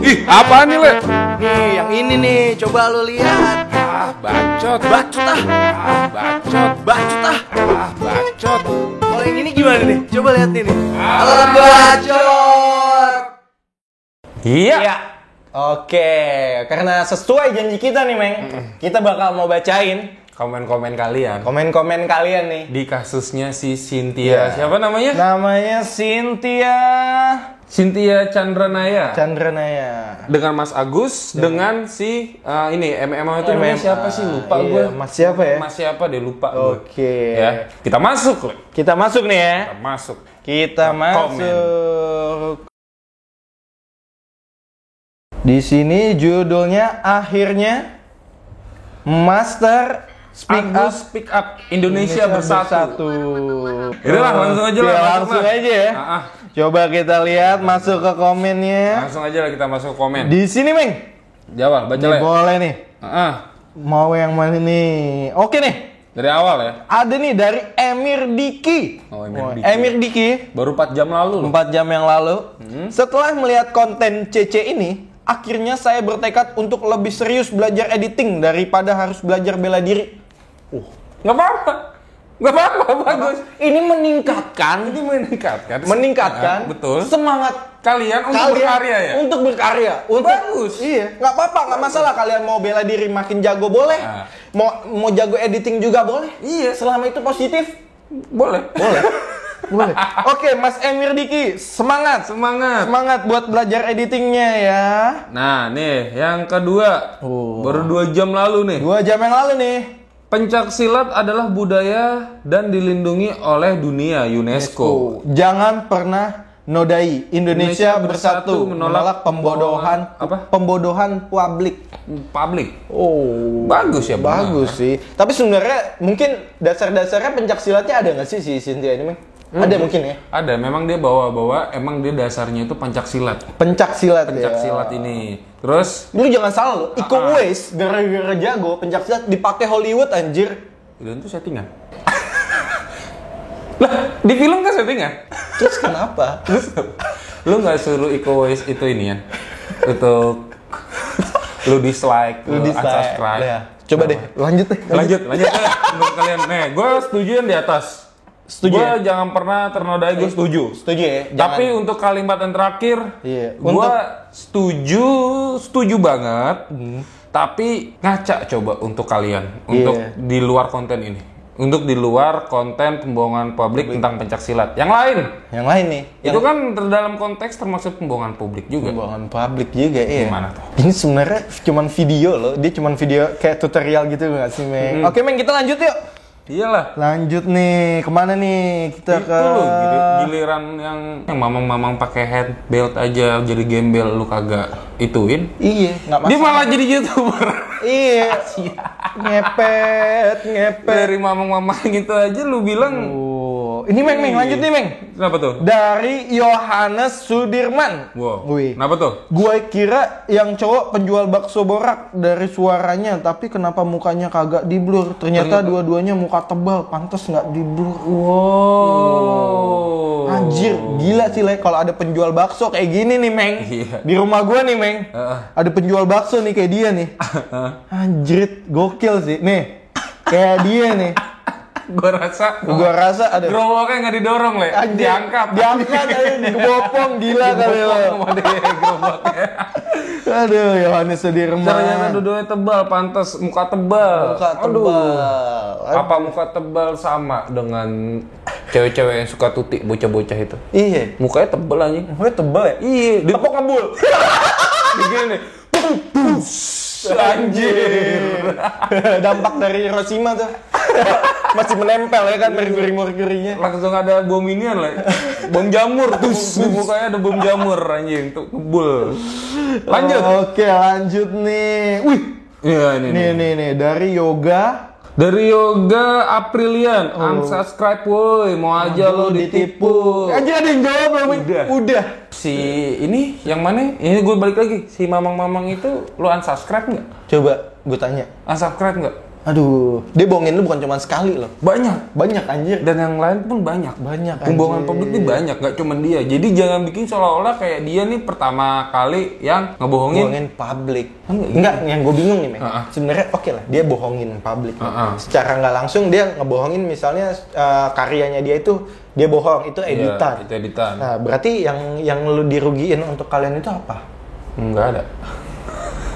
Ih, apaan nih, Le? Nih, yang ini nih, coba lu lihat. Bacot. Bacot ah. Bacot. Bacot ah. Bacot. Kalau yang ini gimana nih? Coba lihat nih. Alam bacot. Iya. Oke, karena sesuai janji kita nih, Meng. Kita bakal mau bacain Komen-komen kalian komen-komen kalian nih. di kasusnya si Cynthia. Siapa namanya? Namanya Cynthia Chandranaya. Dengan Mas Agus, dengan si ini MMA itu namanya siapa sih? Lupa Iya, gue. Mas siapa ya? Mas siapa deh, lupa gue. Oke. Ya, kita masuk, Le. Kita masuk nih ya. Kita masuk. Kita Komen. masuk. Di sini judulnya akhirnya Master Speak up Indonesia bersatu. Yaudah, langsung aja Oke, lah. langsung aja ya. Coba kita lihat masuk ke komennya. Langsung aja lah kita masuk komen. Di sini, Meng. Jawab, baca Ini Le. boleh nih. Mau yang mana nih? Oke nih. Dari awal ya. Ada nih dari Emir Diki. Oh, Emir Diki. Emir Diki. Baru 4 jam lalu loh. 4 jam yang lalu. Setelah melihat konten CC ini, akhirnya saya bertekad untuk lebih serius belajar editing daripada harus belajar bela diri. Nggak apa-apa. Nggak apa-apa, bagus. Ini meningkatkan Betul. semangat Kalian untuk berkarya ya? Untuk berkarya. Bagus. Iya, nggak apa-apa, nggak masalah. Kalian mau bela diri makin jago boleh. Mau jago editing juga boleh. Iya. Selama itu positif. Boleh. Boleh. Oke, Mas Emir Diki, semangat buat belajar editingnya ya. Nah, nih yang kedua. Baru 2 jam lalu nih. 2 jam yang lalu nih. Pencak silat adalah budaya dan dilindungi oleh dunia UNESCO. Jangan pernah nodai. Indonesia bersatu menolak pembodohan publik. Bagus ya, Bagus sih. Tapi sebenarnya mungkin dasar-dasarnya pencak silatnya ada nggak sih si Cynthia ini, Meng? Ada mungkin ya? Ada, memang dia bawa-bawa, emang dia dasarnya itu pencak silat. Pencak silat ini. Terus lu jangan salah lo, Iko Uwais gara-gara jago pencak silat dipakai Hollywood anjir. itu settingan. Lah, di film kan settingan? Terus kenapa? Lu nggak suruh Iko Uwais itu ini ya? Untuk lu dislike, lu unsubscribe. Ya. Coba deh, lanjut deh. Lanjut untuk kalian. Nih, gue setuju yang di atas. Setuju Gue ya? jangan pernah ternodai, gue setuju. Setuju ya? Tapi untuk kalimat yang terakhir, gue setuju banget. Tapi ngaca coba untuk kalian, untuk di luar konten ini, untuk di luar konten pembohongan publik tentang pencak silat. Yang lain nih. Itu kan dalam konteks termasuk pembohongan publik juga. Pembohongan publik juga, iya. Gimana tuh? Ini sebenarnya cuman video loh. Dia cuman video kayak tutorial gitu nggak sih, Meng? Oke, Meng, kita lanjut yuk. Iyalah. Lanjut nih, kemana nih? Kita itu loh, giliran yang mamang-mamang pakai head belt aja jadi gembel, lu kagak ituin. Iya, nggak masalah. Dia malah jadi YouTuber. Iya. ngepet. Dari mamang-mamang gitu aja lu bilang. Ini Meng, lanjut nih, Meng. Kenapa tuh? Dari Yohanes Sudirman. Wow. Wih. Kenapa tuh? Gue kira yang cowok penjual bakso borak dari suaranya, tapi kenapa mukanya kagak di blur? Ternyata dua-duanya muka tebal, pantas nggak di blur. Wow. Anjir, gila sih, Le. Kalau ada penjual bakso kayak gini nih, Meng. Iya. Di rumah gue nih, Meng. Ada penjual bakso nih kayak dia nih. Anjir, gokil sih. Nih, kayak dia nih. Gua rasa ada gerobaknya nggak didorong, Le. Diangkat aja, dikebopong, gila kali lo. Sama dia gerobaknya. Aduh, Yohanes Sudirman. Ternyata dua-duanya tebal, pantas muka tebal. Apa muka tebal sama dengan cewek-cewek yang suka tutik bocah-bocah itu? Iya. Mukanya tebal anjing. Mukanya tebal ya? Iya, Tepok ngebul. begini. Anjir. Dampak dari Hiroshima tuh. Masih menempel ya kan, merkuri-merkurinya. Langsung ada bom inian lah. Bom jamur tuh. Di mukanya ada bom jamur anjing tuh kebul. Lanjut. Oke, lanjut nih. Wih. Iya, ini Nih dari Yoga. Dari Yoga Aprilian, unsubscribe woi, mau aja lo ditipu. Aja ada yang jawab belum? Udah. Si ini yang mana? Ini gue balik lagi. Si mamang-mamang itu lo unsubscribe nggak? Coba gue tanya. Unsubscribe nggak? Aduh, dia bohongin lu bukan cuma sekali loh. Banyak anjir. Dan yang lain pun banyak. Pembohongan publik ini banyak, nggak cuma dia. Jadi jangan bikin seolah-olah kayak dia nih pertama kali yang ngebohongin publik. Enggak, yang gue bingung nih, sebenarnya oke lah, dia bohongin publik. Secara nggak langsung dia ngebohongin misalnya karyanya dia itu dia bohong, itu editan. Itu editan. Nah, berarti yang lu dirugiin untuk kalian itu apa? Enggak ada.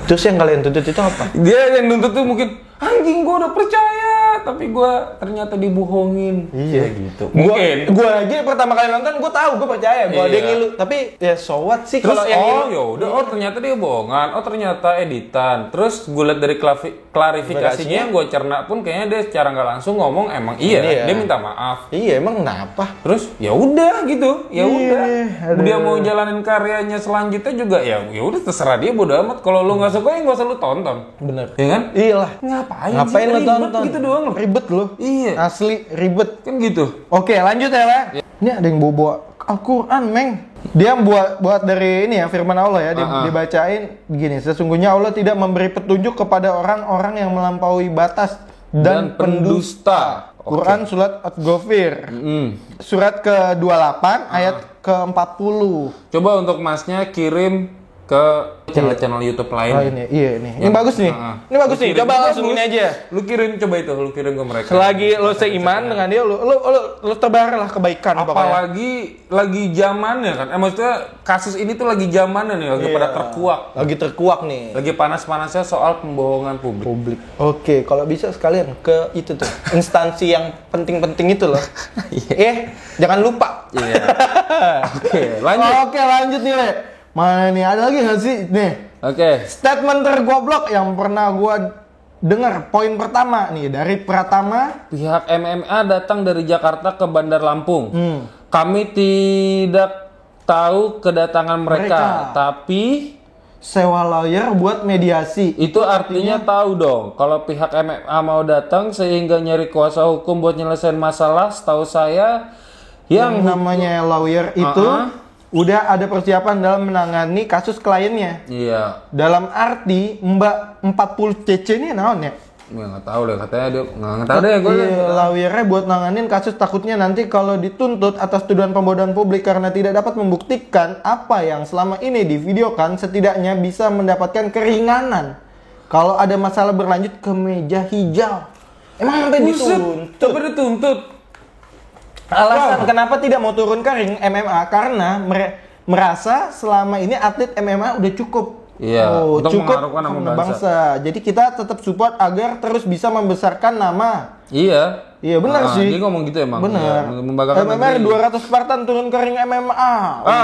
Terus yang kalian tuntut itu apa? Dia yang nuntut tuh mungkin anjing gua udah percaya tapi gua ternyata dibohongin. Iya gitu. Mungkin gua aja pertama kali nonton gua tahu, gua percaya, gua ada yang ngilu. Tapi ya so what sih kalau yang ya udah ternyata dia bohongan, ternyata editan. Terus gua lihat dari klarifikasinya gua cerna pun kayaknya dia secara nggak langsung ngomong emang dia minta maaf. Iya, emang kenapa? Terus ya udah gitu. Ya udah. Dia mau jalanin karyanya selanjutnya juga ya udah terserah dia, bodo amat. Kalau lu nggak suka ya nggak usah lu tonton. Bener. Ya kan? Iyalah. Ngapain lu tonton? Gitu doang lo. Ribet lo. Iya. Asli ribet. Kan gitu. Oke, lanjut ya, lah. Ini ada yang bawa Al-Qur'an, Meng. Dia buat dari ini ya, firman Allah ya, dibacain begini, sesungguhnya Allah tidak memberi petunjuk kepada orang-orang yang melampaui batas dan pendusta. Quran surat At-Ghafir. Surat ke-28 ayat ke-40. Coba untuk Masnya kirim ke channel YouTube lain. Oh ini, iya ini. Ini bagus nih. Ini bagus nih. Coba langsung ini aja. Lu kirim coba itu, lu kirim ke mereka. Selagi lu seiman dengan dia, lu tebarlah kebaikan. Apalagi lagi zamannya kan. Maksudnya kasus ini tuh lagi zamannya nih, lagi pada terkuak. Lagi terkuak nih. Lagi panas-panasnya soal pembohongan publik. Oke, kalau bisa sekalian ke itu tuh, instansi yang penting-penting itu loh. Jangan lupa. Iya. Oke, lanjut nih, Le. Mana nih, ada lagi nggak sih? Nih. Oke. Statement tergoblok yang pernah gua dengar. Poin pertama nih dari Pratama. Pihak MMA datang dari Jakarta ke Bandar Lampung. Kami tidak tahu kedatangan mereka. Tapi sewa lawyer buat mediasi. Itu artinya tahu dong. Kalau pihak MMA mau datang sehingga nyari kuasa hukum buat nyelesain masalah, setahu saya yang namanya lawyer itu udah ada persiapan dalam menangani kasus kliennya. Iya. Dalam arti Mbak 40 CC ini naon ya? Ya nggak tahu deh, katanya dia nggak tahu deh gue. Lawyernya buat nanganin kasus, takutnya nanti kalau dituntut atas tuduhan pembodohan publik karena tidak dapat membuktikan apa yang selama ini divideokan, setidaknya bisa mendapatkan keringanan kalau ada masalah berlanjut ke meja hijau. Emang sampai dituntut? Sampai dituntut. Alasan kenapa tidak mau turun ke ring MMA karena merasa selama ini atlet MMA udah cukup. Iya, untuk cukup mengharumkan nama bangsa. Jadi kita tetap support agar terus bisa membesarkan nama. Iya. Iya benar sih. Dia ngomong gitu emang. Benar. Ya, membanggakan MMA 200 Spartan turun ke ring MMA.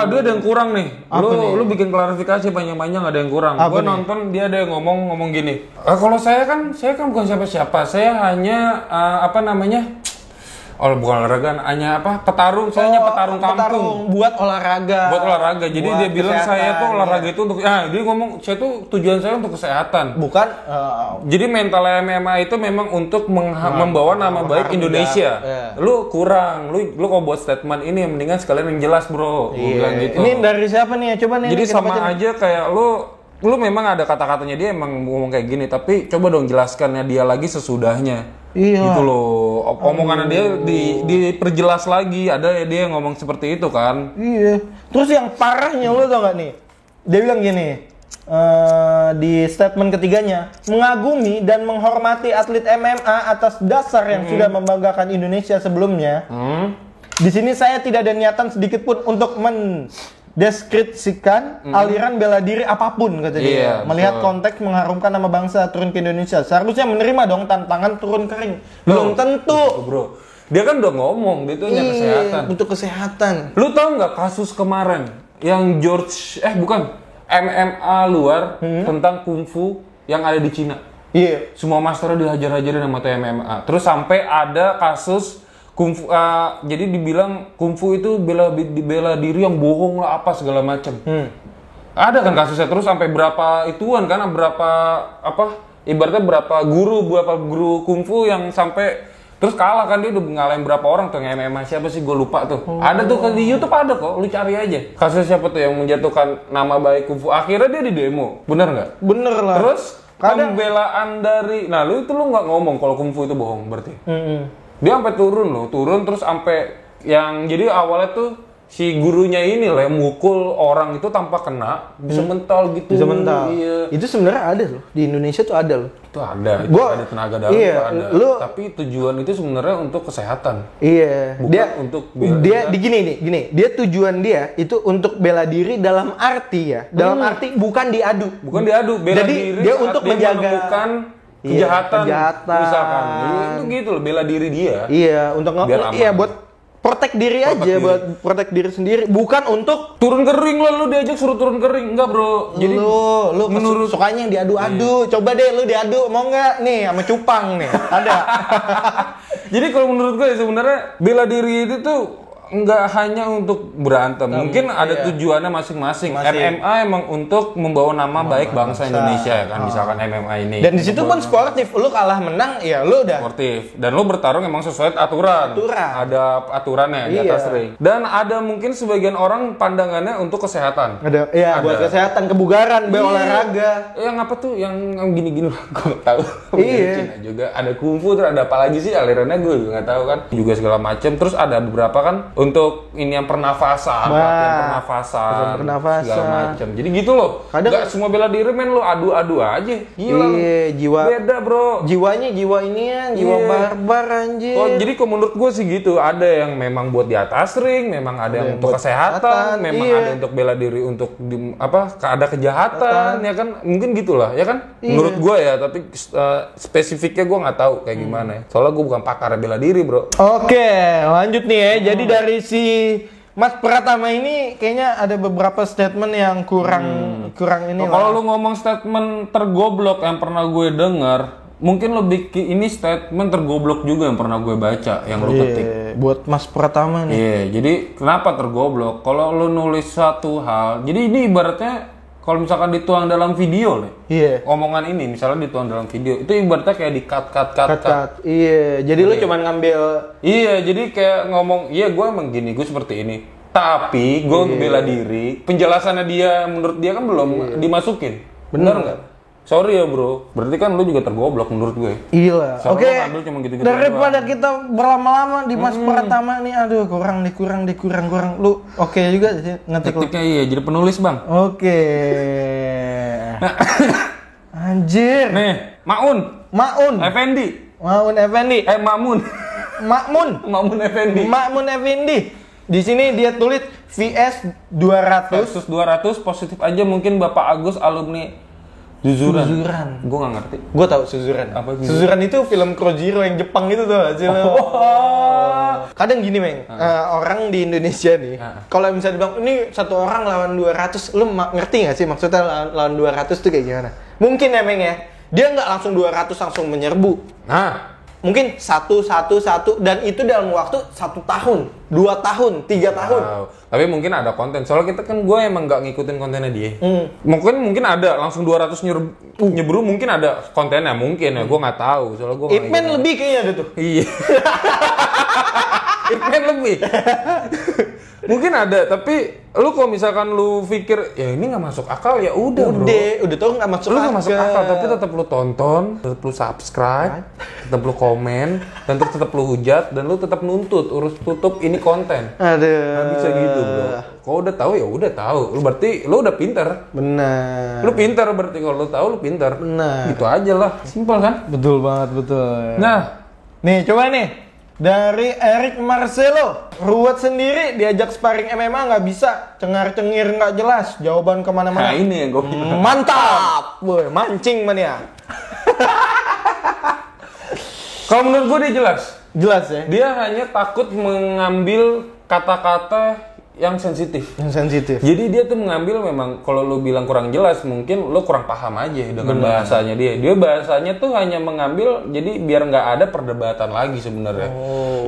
Dia ada yang kurang nih. Lu bikin klarifikasi panjang-panjang, ada yang kurang. Gua nonton dia ada yang ngomong gini. Kalau saya kan bukan siapa-siapa. Saya hanya bukan olahraga, hanya petarung. Saya hanya petarung kampung. Petarung buat olahraga. Jadi dia bilang kesehatan, saya tuh olahraga itu untuk dia ngomong saya tuh tujuan saya untuk kesehatan. Bukan jadi mental MMA itu memang untuk membawa nama baik Indonesia. Lu kurang. Lu kalau buat statement ini mendingan sekalian yang jelas, Bro. Bilang gitu. Ini dari siapa nih? Coba nih. Jadi sama aja kayak lu memang ada kata-katanya dia emang ngomong kayak gini, tapi coba dong jelaskannya dia lagi sesudahnya. Iya. Gitu loh. Omongannya dia diperjelas lagi. Ada dia yang ngomong seperti itu kan. Iya. Terus yang parahnya lu tau gak nih? Dia bilang gini, di statement ketiganya, mengagumi dan menghormati atlet MMA atas dasar yang sudah membanggakan Indonesia sebelumnya. Di sini saya tidak ada niatan sedikit pun untuk deskripsikan aliran bela diri apapun, kata dia. Melihat konteks mengharumkan nama bangsa turun ke Indonesia, seharusnya menerima dong tantangan turun ke ring. Belum tentu, Bro. Dia kan udah ngomong, dia tuh hanya kesehatan. Untuk kesehatan. Lu tahu nggak kasus kemarin yang MMA luar tentang kungfu yang ada di Cina? Iya. Semua masternya dihajar-hajarin sama MMA. Terus sampai ada kasus kungfu, jadi dibilang kungfu itu bela diri yang bohong lah apa segala macam. Ada kan kasusnya, terus sampai berapa ituan kan, ibaratnya berapa guru kungfu yang sampai terus kalah kan, dia udah ngalahin berapa orang tuh yang MMA, siapa sih gue lupa tuh. Ada tuh di YouTube, ada kok, lu cari aja. Kasus siapa tuh yang menjatuhkan nama baik kungfu, akhirnya dia di demo, bener nggak? Bener lah. Terus pembelaan dari, nah lu nggak ngomong kalau kungfu itu bohong berarti. Dia sampai turun terus sampai yang jadi awalnya tuh si gurunya ini lah yang mukul orang itu tanpa kena bisa mental gitu. Bisa mental. Iya. Itu sebenarnya ada loh di Indonesia tuh ada loh. Itu ada. Ada tenaga dalam iya, itu ada. Tapi tujuan itu sebenarnya untuk kesehatan. Iya. Bukan untuk bela gini. Dia tujuan dia itu untuk bela diri dalam arti ya. Dalam arti bukan diadu. Bukan diadu. Bela Jadi diri dia saat untuk dia menjaga menemukan kejahatan. Misalkan. Itu gitu loh bela diri dia. Iya, untuk buat protect diri aja, diri. buat protect diri sendiri, bukan untuk turun kering lah lu diajak suruh turun kering enggak bro. Jadi lu menurut sukanya yang diadu-adu. Coba deh lu diadu, mau nggak nih sama cupang nih. Ada. Jadi kalau menurut gue sebenarnya bela diri itu tuh nggak hanya untuk berantem, mungkin ada tujuannya masing-masing. MMA emang untuk membawa nama baik bangsa Indonesia ya kan, misalkan MMA ini. Dan di situ pun sportif, lu kalah menang ya lu udah sportif. Dan lu bertarung emang sesuai aturan. Ada aturannya di atas ring. Dan ada mungkin sebagian orang pandangannya untuk kesehatan. Ada buat kesehatan, kebugaran, olahraga. Yang apa tuh yang gini-gini gue nggak tahu. Iya. Cina juga ada kungfu, terus ada apa lagi sih alirannya gue juga nggak tahu kan. Juga segala macam. Terus ada beberapa kan untuk ini yang pernafasan, latihan pernafasan, segala macam. Jadi gitu loh. Nggak semua bela diri men lu adu-adu aja. Gila. Iya, jiwa beda bro. Jiwanya jiwa inian, jiwa barbar anjir. Oh, jadi kalau menurut gue sih gitu. Ada yang memang buat di atas ring, memang ada yang untuk kesehatan, memang ada untuk bela diri untuk ada kejahatan, ya kan? Mungkin gitulah, ya kan? Menurut gue ya, tapi spesifiknya gue nggak tahu kayak gimana ya. Soalnya gue bukan pakar bela diri bro. Oke, lanjut nih ya. Jadi dari si Mas Pratama ini kayaknya ada beberapa statement yang kurang ini. Kalau lu ngomong statement tergoblok yang pernah gue dengar, mungkin lebih ini statement tergoblok juga yang pernah gue baca, yang lu ketik. Buat Mas Pratama nih. Iya, jadi kenapa tergoblok? Kalau lu nulis satu hal, jadi ini ibaratnya kalau misalkan dituang dalam video nih, omongan ini misalnya dituang dalam video, itu ibaratnya kayak di cut. Iya, jadi lu cuman ngambil. Iya, jadi kayak ngomong, iya gue emang gini, gue seperti ini. Tapi gue bela diri, penjelasannya dia menurut dia kan belum dimasukin. Benar nggak? Sorry ya bro, berarti kan lu juga tergoblok menurut gue. Iya. Oke. Gitu daripada kita berlama-lama di Mas Pratama nih, aduh kurang. Lu oke juga sih ngetiknya iya, jadi penulis bang. Oke. Anjir. Nih, Maun Effendi. Mamun Effendi. Di sini dia tulis VS 200. Versus 200 positif aja mungkin Bapak Agus alumni Suzuran. Gue gak ngerti. Gue tahu Suzuran. Apa itu? Suzuran itu film Krojiro yang Jepang itu tuh. Kadang gini Meng, orang di Indonesia nih, kalau misalnya bilang ini satu orang lawan 200, lu ngerti gak sih maksudnya lawan 200 tuh kayak gimana? Mungkin ya Meng ya, dia nggak langsung 200 langsung menyerbu. Mungkin satu dan itu dalam waktu 1 tahun, 2 tahun, 3 tahun. Tapi mungkin ada konten. Soalnya kita kan gue emang nggak ngikutin kontennya dia. Mungkin ada langsung 200 nyebru mungkin ada kontennya mungkin ya. Gue nggak tahu. Soalnya gue. Ip Man lebih kayaknya ada tuh. Iya. Ip Man lebih. Mungkin ada, tapi lu kalau misalkan lu pikir ya ini nggak masuk akal ya udah bro. Udah tau nggak masuk akal. Lu nggak masuk akal, tapi tetap lu tonton, tetap lu subscribe, tetap lu komen, dan tetap lu hujat, dan lu tetap nuntut urus tutup ini konten. Nggak bisa gitu bro. Kalau udah tahu ya udah tahu. Lu berarti lu udah pinter. Benar. Lu pinter berarti kalau lu tahu lu pinter. Benar. Gitu aja lah, simpel kan? Betul banget betul. Nah, nih coba nih. Dari Eric Marcelo, ruwet sendiri diajak sparring MMA nggak bisa, cengar-cengir nggak jelas, jawaban kemana-mana. Nah ini yang gue mantap, boy, mancing mania. Kalau menurut gue dia jelas ya. Dia hanya takut mengambil kata-kata yang sensitif. Jadi dia tuh mengambil memang kalau lu bilang kurang jelas mungkin lu kurang paham aja dengan bahasanya dia. Dia bahasanya tuh hanya mengambil jadi biar nggak ada perdebatan lagi sebenarnya.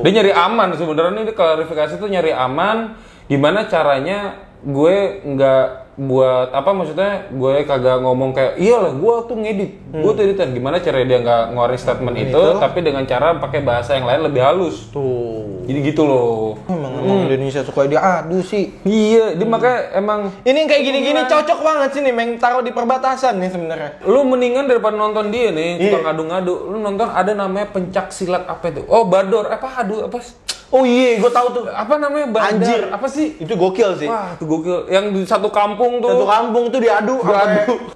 Dia nyari aman sebenarnya, ini klarifikasi tuh nyari aman. Gimana caranya gue nggak buat apa maksudnya gue kagak ngomong kayak iyalah gue tuh ngedit, gue tuh editan. Gimana caranya dia nggak ngeluarin statement itu, tapi dengan cara pakai bahasa yang lain lebih halus. Tuh. Jadi gitu loh. Emang Indonesia suka diadu sih. Iya, dia makanya emang Ini yang kayak gini-gini cocok banget sih nih, Meng, taruh di perbatasan nih sebenarnya. lu mendingan daripada nonton dia nih tukang ngadu-ngadu, lu nonton ada namanya pencak silat apa itu? Oh, Bador apa adu apa? Oh iya, gue tahu tuh. Apa namanya? Bandar. Anjir. Apa sih? Itu gokil sih. Wah, itu gokil. Yang di satu kampung tuh. Satu kampung tuh diadu.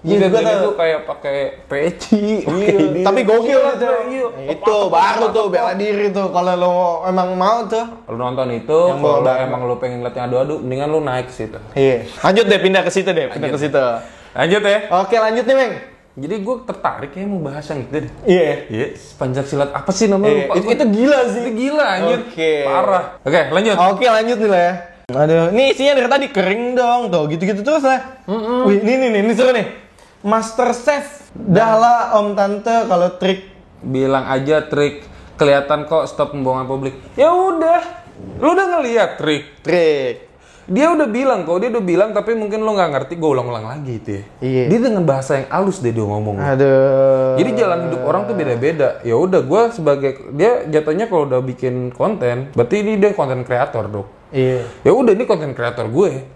Iya, juga itu tuh. kayak pakai peci. Iya. Tapi gokil itu. Iya. Itu baru tuh bela diri tuh kalau lo emang mau tuh. Lu nonton itu, kalau emang lu pengen lihat yang adu-adu, mendingan lu naik ke situ. Iya. Lanjut deh, pindah ke situ deh, pindah ke situ. Lanjut ya. Oke, lanjut nih, Meng. Jadi gue tertarik kayak mau bahas yang itu deh. Iya. Iya, pencak silat apa sih namanya? Lupa. Itu gila sih. Itu gila anjir. Oke. Parah. Oke, lanjut. Oke, lanjut nih lah ya. Aduh, ini isinya dari tadi kering dong, tuh gitu-gitu terus lah. Wih, ini seru nih. Master Chef. Dah lah Om Tante kalau trik. Bilang aja trik. Kelihatan kok stop pembohongan publik. Ya udah. Lu udah ngeliat trik. Dia udah bilang kok, dia udah bilang tapi mungkin lo nggak ngerti, gue ulang-ulang lagi itu ya. Iya. Dia dengan bahasa yang halus dia ngomong. Aduh. Jadi jalan hidup orang tuh beda-beda. Ya udah, gue sebagai dia jatuhnya kalau udah bikin konten, berarti ini dia konten kreator dong. Iya. Ya udah, ini konten kreator gue.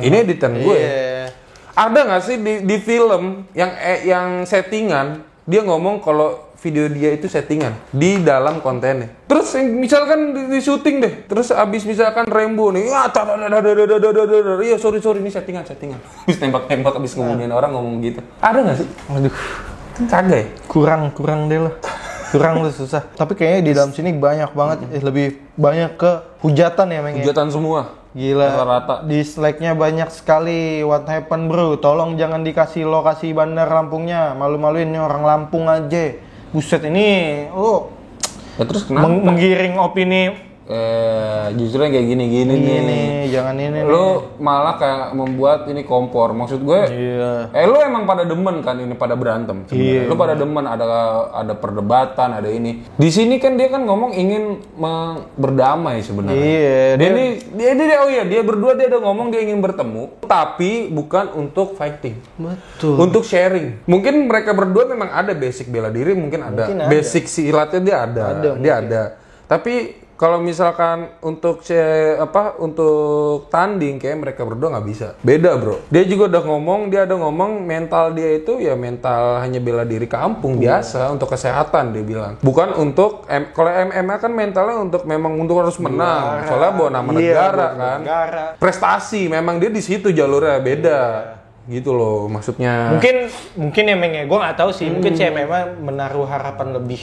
Ini editan gue. Iya. Ada nggak sih di film yang settingan dia ngomong kalau video dia itu settingan di dalam kontennya. Terus misalkan di syuting deh, terus abis misalkan Rembo nih, ya sorry ini settingan. Abis tembak-tembak, abis ngomongin orang ngomong gitu. Ada nggak sih? Aduh. Kagak ya? Kurang deh lah. Kurang tuh susah. Tapi kayaknya di dalam sini banyak banget, lebih banyak ke hujatan ya, Meng. Hujatan semua. Gila. Rata-rata. Dislike-nya banyak sekali. What happened, bro? Tolong jangan dikasih lokasi bandar Lampungnya. Malu-maluin nih orang Lampung aja. Buset, ini Ya terus kenapa? menggiring opini. Justru yang kayak gini-gini nih. Jangan ini Lu malah kayak membuat ini kompor. Maksud gue, Iya. lu emang pada demen kan ini pada berantem. Sebenarnya. Lu pada demen ada perdebatan, ada ini. Di sini kan dia kan ngomong ingin berdamai sebenarnya. Iya. Dia berdua dia udah ngomong dia ingin bertemu, tapi bukan untuk fighting. Betul. Untuk sharing. Mungkin mereka berdua memang ada basic bela diri, mungkin ada. Basic silatnya dia ada. Tapi kalau misalkan untuk untuk tanding kayak mereka berdua nggak bisa. Beda, bro. Dia juga udah ngomong mental dia itu ya mental hanya bela diri kampung biasa untuk kesehatan dia bilang. Bukan untuk kalau MMA kan mentalnya untuk memang untuk harus menang. Soalnya bawa nama negara kan. Prestasi memang dia di situ jalurnya beda. Gitu loh maksudnya. Mungkin ya, Meng, gue nggak tahu sih. Mungkin si MMA menaruh harapan lebih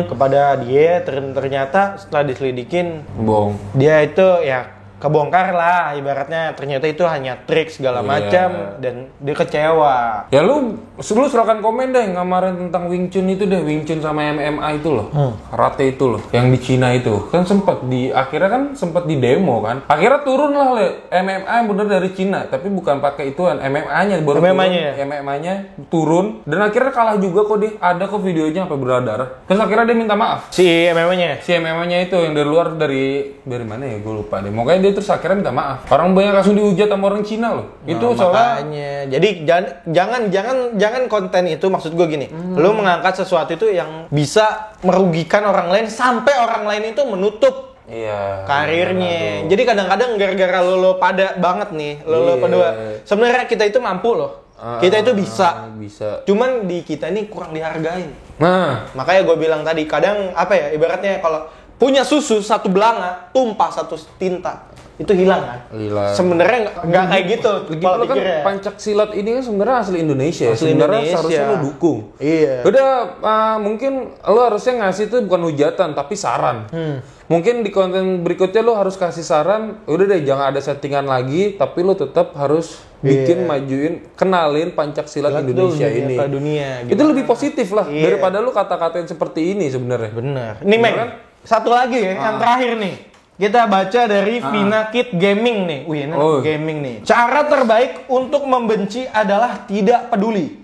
kepada dia. Ternyata setelah diselidikin, bohong. Dia itu ya kebongkar lah, ibaratnya ternyata itu hanya trik segala macam dan dia kecewa. Ya lu silakan komen deh ngamarin tentang Wing Chun itu deh, Wing Chun sama MMA itu loh. Karate itu loh, yang di Cina itu. Kan akhirnya kan sempat di demo kan. Akhirnya turun lah MMA yang bener dari Cina, tapi bukan pakai ituan, MMA-nya baru MMA-nya turun dan akhirnya kalah juga kok dia. Ada kok videonya sampai berdarah. Terus akhirnya dia minta maaf. Si MMA-nya itu yang dari luar dari mana ya gue lupa deh. Makanya dia terus akhirnya minta maaf. Orang banyak langsung dihujat sama orang Cina loh. Itu soalnya makanya. Jadi jangan konten itu, maksud gue gini. Lu mengangkat sesuatu itu yang bisa merugikan orang lain sampai orang lain itu menutup karirnya. Jadi kadang-kadang gara-gara lo pada banget nih, lo berdua. Sebenarnya kita itu mampu loh. Kita itu bisa. Cuman di kita ini kurang dihargain. Nah, makanya gue bilang tadi, kadang ibaratnya kalau punya susu satu belanga, tumpah satu tinta, itu hilang kan? Sebenarnya nggak kayak gitu. Kalau kan pencak silat ini kan sebenarnya asli Indonesia. Sebenarnya seharusnya lo dukung. Iya. Udah mungkin lo harusnya ngasih itu bukan hujatan tapi saran. Mungkin di konten berikutnya lo harus kasih saran. Udah deh jangan ada settingan lagi, tapi lo tetap harus majuin, kenalin pencak silat Indonesia ini. Dunia. Itu lebih positif lah daripada lo kata-katain seperti ini sebenarnya. Bener. Nih Meng, satu lagi ya, yang terakhir nih. Kita baca dari Vinakit Gaming nih. Gaming nih. Cara terbaik untuk membenci adalah tidak peduli.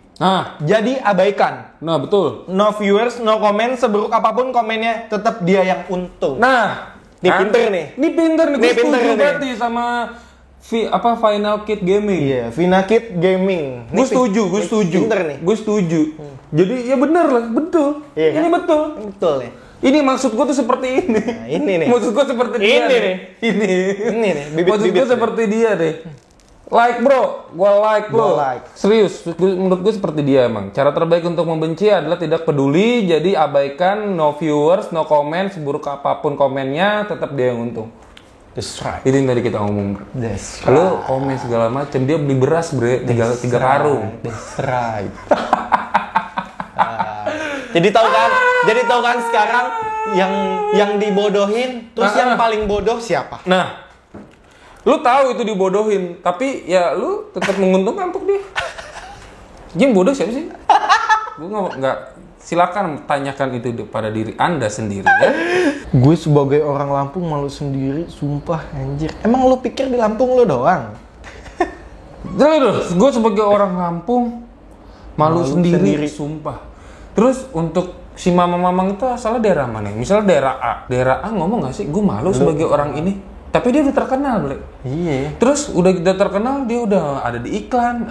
Jadi abaikan. Nah, betul. No viewers, no comment, seburuk apapun komennya, tetap dia yang untung. Nah, pinter nih. Ini pinter nih. Gue setuju banget nih sama Final Kit Gaming. Iya, Vinakit Gaming. Gue setuju. Pinter nih. Gue setuju. Jadi ya bener lah, betul. Iya, Ini kan? betul. Betul nih. Ini maksud gue tuh seperti ini. Nah, ini nih. Maksud gue seperti dia. Ini nih. nih. Ini. Ini nih, Maksud bibit-bibit gue nih. seperti dia deh. Like bro, gue like lo. like. Serius, menurut gue seperti dia emang. Cara terbaik untuk membenci adalah tidak peduli, jadi abaikan, no viewers, no comment, seburuk apapun komennya, tetap dia yang untung. That's right. Itu yang tadi kita ngomong. Bro. That's Lo komen segala macam, dia beli beras bre, tiga karung. That's right. Jadi tahu kan sekarang yang dibodohin, terus yang paling bodoh siapa? Nah, lu tahu itu dibodohin, tapi ya lu tetap menguntungkan untuk dia. Jim bodoh siapa sih? Gue nggak. Silakan tanyakan itu pada diri Anda sendiri ya. Gue sebagai orang Lampung malu sendiri, sumpah anjir. Emang lu pikir di Lampung lu doang? Terus gue sebagai orang Lampung malu sendiri, sumpah. Terus untuk si mamang itu asalnya daerah mana? Misalnya daerah A ngomong nggak sih? Gue malu sebagai orang ini. Tapi dia udah terkenal, Bre. Iya. Terus udah kita terkenal, dia udah ada di iklan,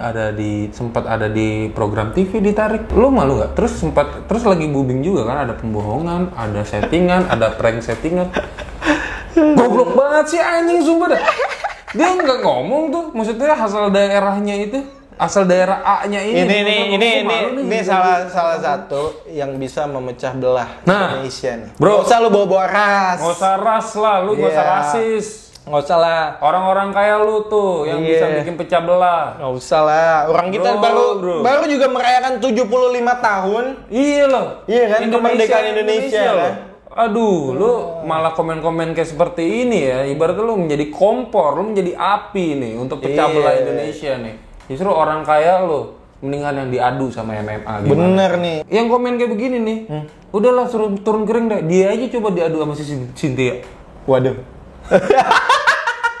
sempat ada di program TV ditarik. Lu malu nggak? Terus lagi booming juga kan, ada pembohongan, ada settingan, ada prank settingan. Goblok banget sih anjing sumpah dah. Dia nggak ngomong tuh, maksudnya asal daerahnya itu, asal daerah A-nya ini. Ini salah satu yang bisa memecah belah Indonesia nih. Bro, nggak usah lu bawa ras. Nggak usah ras lah, lu nggak usah rasis. Nggak usah lah. Orang-orang kayak lu tuh yang bisa bikin pecah belah. Nggak usah lah. Orang kita baru juga merayakan 75 tahun. Iya loh. Iya kan, kemerdekaan Indonesia kan. Aduh, lu malah komen-komen kayak seperti ini ya. Ibaratnya lu menjadi kompor, lu menjadi api nih untuk pecah belah Indonesia nih. Justru orang kaya lu mendingan yang diadu sama MMA gimana? Bener nih. Yang komen kayak begini nih. Udahlah suruh turun kering deh. Dia aja coba diadu sama si Cynthia. Waduh.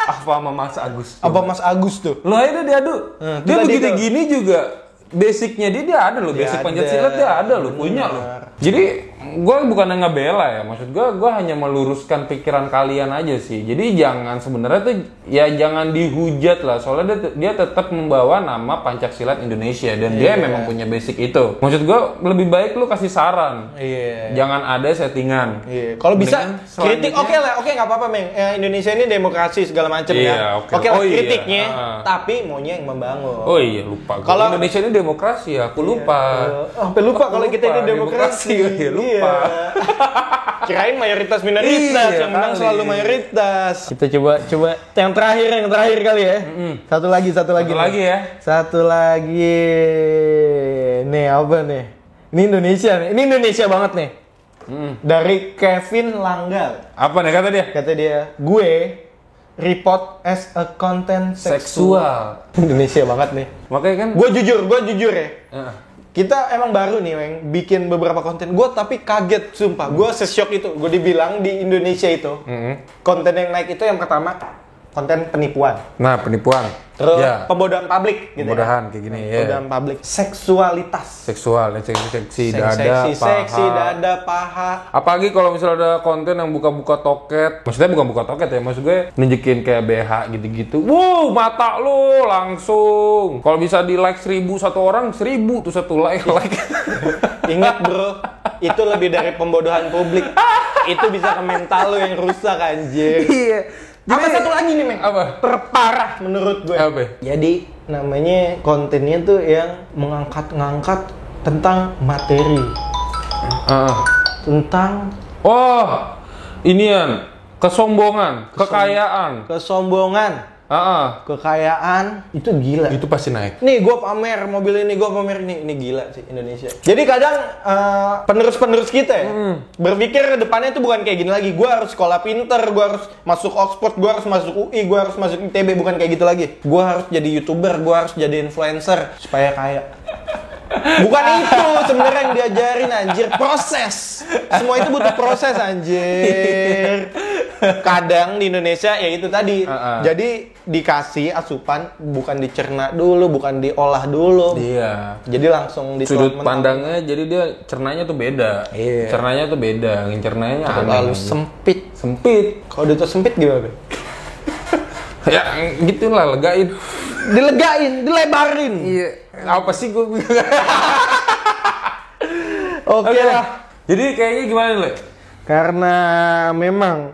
Apa sama Mas Agus? Apa Mas Agus tuh? Lo aja diadu. Dia begini-gini juga. Basicnya dia ada loh, basic panjat silat dia ada loh, punya loh. Jadi gue bukan ngebela ya, maksud gue hanya meluruskan pikiran kalian aja sih. Jadi jangan sebenarnya tuh ya jangan dihujat lah, soalnya dia tetap membawa nama Pancaksilat Indonesia dan dia memang punya basic itu. Maksud gue lebih baik lu kasih saran, jangan ada settingan. Kalau bisa kritik oke lah, nggak apa-apa Meng. Indonesia ini demokrasi segala macam ya. Oke lah kritiknya, tapi maunya yang membangun. Oh iya lupa. Kalau Indonesia ini demokrasi ya, aku lupa. Sampai lupa kalau kita ini demokrasi. Lupa. Kirain mayoritas minoritas, yang menang selalu mayoritas. Kita coba yang terakhir kali ya. Satu lagi ya. Satu lagi. Nih apa nih? Ini Indonesia nih. Ini Indonesia banget nih. Dari Kevin Langgal. Apa nih kata dia? Kata dia, gue report as a content seksual. Indonesia banget nih. Makanya kan gue jujur ya. Kita emang baru nih, Meng, bikin beberapa konten. Gue tapi kaget, sumpah. Gue se-shock itu. Gue dibilang di Indonesia itu, konten yang naik itu yang pertama, konten penipuan. Nah, penipuan. Terus pembodohan publik. Gitu pembodohan kayak gini ya. Pembodohan publik. Seksualitas. Seksual, seksi dada, paha. Seksi dada, paha. Apalagi kalau misalnya ada konten yang buka-buka toket. Maksudnya bukan buka toket ya, maksud gue nunjukin kayak BH gitu-gitu. Wow, mata lu langsung. Kalau bisa di like 1.000 satu orang, 1.000 tuh satu like. Ingat bro, itu lebih dari pembodohan publik. Itu bisa ke mental lu yang rusak anjir. Iya. Apa satu lagi nih, Meng? Apa? Terparah menurut gue. Apa? Jadi namanya kontennya tuh yang ngangkat tentang materi. Tentang inian, kesombongan, kekayaan. Kekayaan itu gila. Itu pasti naik. Nih gue pamer mobil ini, ini gila sih Indonesia. Jadi kadang penerus kita ya berpikir depannya itu bukan kayak gini lagi. Gue harus sekolah pinter, gue harus masuk Oxford, gue harus masuk UI, gue harus masuk ITB, bukan kayak gitu lagi. Gue harus jadi YouTuber, gue harus jadi influencer supaya kaya. Bukan itu sebenarnya yang diajarin anjir, proses. Semua itu butuh proses anjir. Kadang di Indonesia ya itu tadi. Jadi dikasih asupan bukan dicerna dulu, bukan diolah dulu. Iya. Jadi langsung sudut pandangnya jadi dia cernanya tuh beda. Iya. Cernanya tuh beda, ngecernanya terlalu sempit. Sempit. Kalau udah tuh sempit gimana? Ya gitulah, legain. Dilegain, dilebarin. Iya. Apa sih gue? Oke lah. Jadi kayaknya gimana Le? Karena memang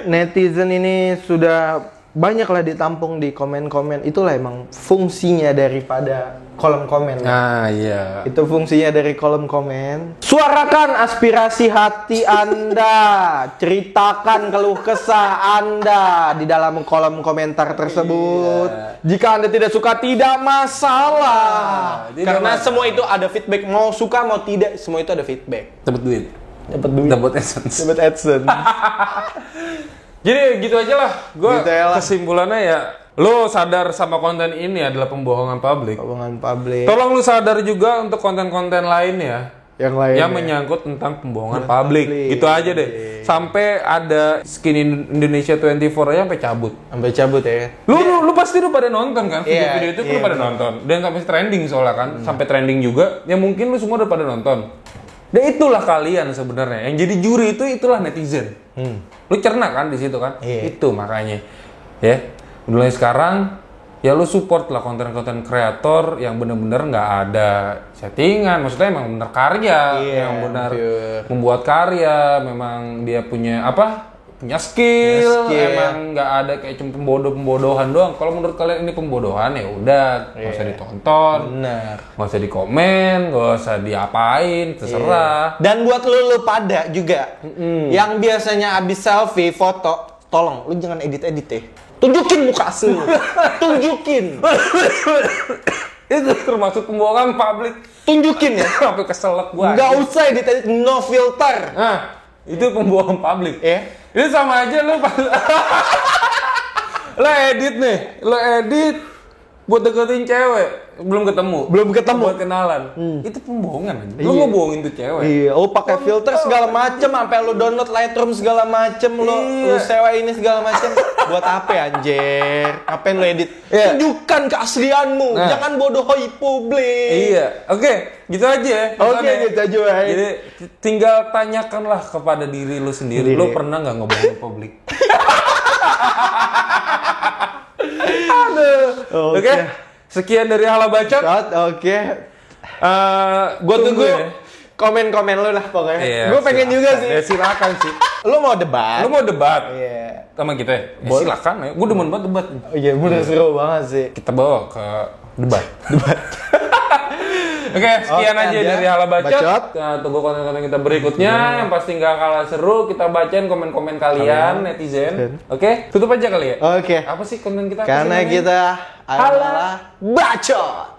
netizen ini sudah banyak lah ditampung di komen-komen. Itulah emang fungsinya daripada kolom komen. Nah, iya. Itu fungsinya dari kolom komen. Suarakan aspirasi hati Anda. Ceritakan keluh kesah Anda di dalam kolom komentar tersebut. Iya. Jika Anda tidak suka, tidak masalah. Karena semua itu ada feedback. Mau suka, mau tidak, semua itu ada feedback. Dapat duit. Dapat duit. Dapat essence. Dapat AdSense. Jadi gitu aja lah. Gue Gitu ya lah. kesimpulannya ya, lo sadar sama konten ini adalah pembohongan publik. Hubungan publik. Tolong lu sadar juga untuk konten-konten lain ya. Yang lain. Yang menyangkut tentang pembohongan publik. Gitu aja deh. Sampai ada Skin Indonesia 24 aja sampai cabut. Sampai cabut ya. Lu pasti lu pada nonton kan video-video itu, lu Iya. pada nonton. Dan sampai trending soalnya kan, sampai trending juga. Ya mungkin lu semua udah pada nonton. Dan itulah kalian sebenarnya. Yang jadi juri itu itulah netizen. Lu cerna kan di situ kan? Iya. Itu makanya. Ya. Mulai sekarang ya lu support lah konten-konten kreator yang bener-bener nggak ada settingan. Maksudnya emang bener karya, Iya, yang benar pure. membuat karya, memang dia punya apa? Punya skill, Punya skill. emang nggak ada kayak cuma pembodohan doang. Kalau menurut kalian ini pembodohan ya udah, nggak usah ditonton, Benar. nggak usah dikomen, nggak usah diapain, terserah. Dan buat lu pada juga yang biasanya abis selfie foto, tolong lu jangan edit-edit ya. Tunjukin muka asli lu. Tunjukin. Itu termasuk pembohongan publik. Tunjukin ya. Sampai keselak gua. Nggak usah edit-edit, no filter. Nah, itu pembohongan publik. Ya. Itu sama aja lu lo edit nih, lo edit buat deketin cewek, belum ketemu. Buat kenalan. Itu pembohongan aja. Lu Iya. ngebohongin tuh cewek. Iya, lu pakai filter segala macem, sampai lu download Lightroom segala macem, lu Iya. sewa ini segala macem. Buat apa ya, anjir? Ngapain lu edit? Iya. Tunjukkan keaslianmu, Nah. jangan bodohi publik. Iya, oke, gitu aja ya. Oke, pesannya. gitu aja, Wai. Jadi tinggal tanyakanlah kepada diri lu sendiri, lu pernah nggak ngebohongin publik? Aduh. Oke. Sekian dari Hala Bacot. Oke. Gua tunggu ya. Komen-komen lu lah pokoknya. Iya, Gue pengen silakan. juga sih. Ya silakan sih. Lu mau debat? Lu mau debat Iya. sama kita ya? Ya silakan ya. Gue demen banget debat. Oh iya, bener seru banget sih. Kita bawa ke debat. Oke, sekian Oke, aja aja. dari Hala Bacot. Bacot. Nah, tunggu konten-konten kita berikutnya. Yang pasti nggak kalah seru. Kita bacain komen-komen kalian, netizen. Oke, tutup aja kali ya. Oke. Apa sih konten kita? Apa sih Karena namanya? kita adalah bacot.